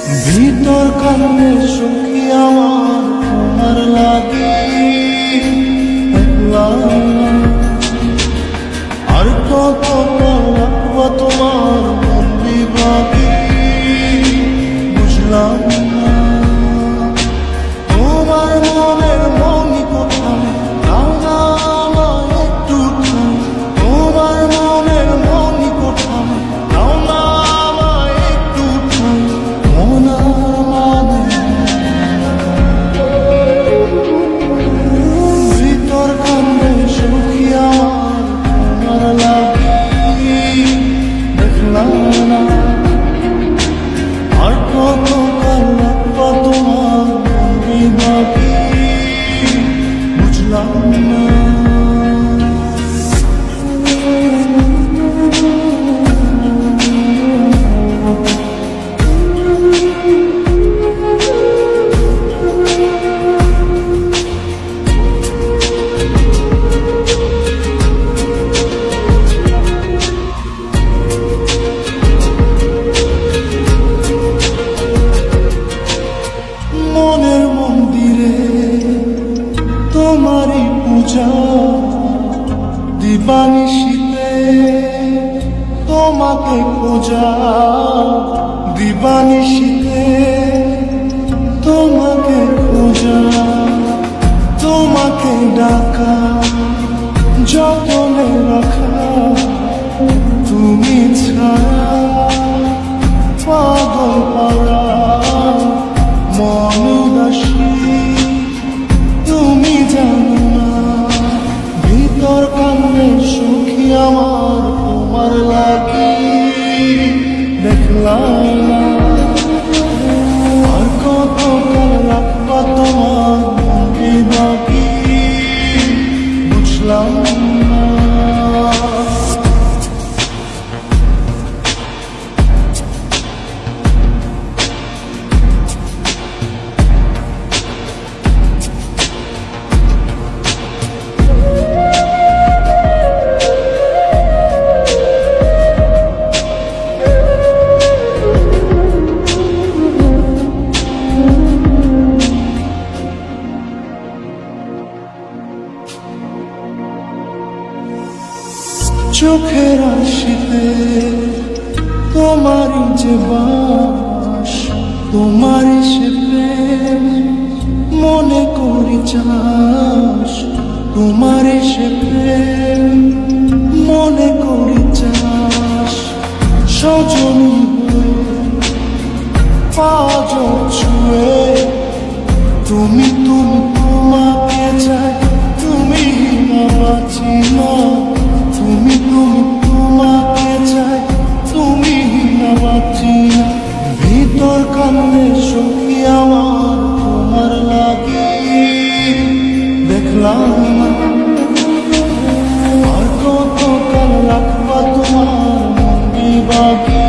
ভিতর কান্নে সুখী আমার তোমার লাগি একলা, আর কত রাখবো তোমার মন বিভাগী বুঝলাম না। তোমার মনের মনি কোথায় দাও না আমায় একটু ঠাঁই, তোমার মনের মনি কোথায় দাও না আমায় একটু ঠাঁই। ভিতর কান্দে সুখী আমার তোমার লাগি দেখলাম না, আর কত কাল রাখবো তোমার মন বিভাগী বুঝলাম না। মনের মন্দিরে তোমারই পূজা, দিবানিশীতে তোমাকে খোঁজা, দিবানিশীতে তোমাকে খোঁজা, তোমাকে ডাকা যতনে রাখা, তুমি ছাড়া পাগল পাড়া মন উদাসী তুমি জানো না। ভিতর কান্নে সুখী আমার তোমার লাগি দেখলাম না, আর কত কাল রাখবা তোমার মন বিভাগী বুঝলাম না। চোখের আশিতে তোমারই যে বাস, তোমারই সে প্রেম মনে করি চাস, তোমারই সে প্রেম মনে করি চাস। সজনী হয়ে পাঁচ ছুঁয়ে তুমি তুমি তোমাকে চাই, তুমি না বাঁচি না, তুমি তুমি তোমাকে চাই, তুমি না বাঁচি না। ভিতর কান্নে সুখী আমার তোমার লাগি দেখলাম না, আর কত কাল রাখবা তোমার মন বিভাগী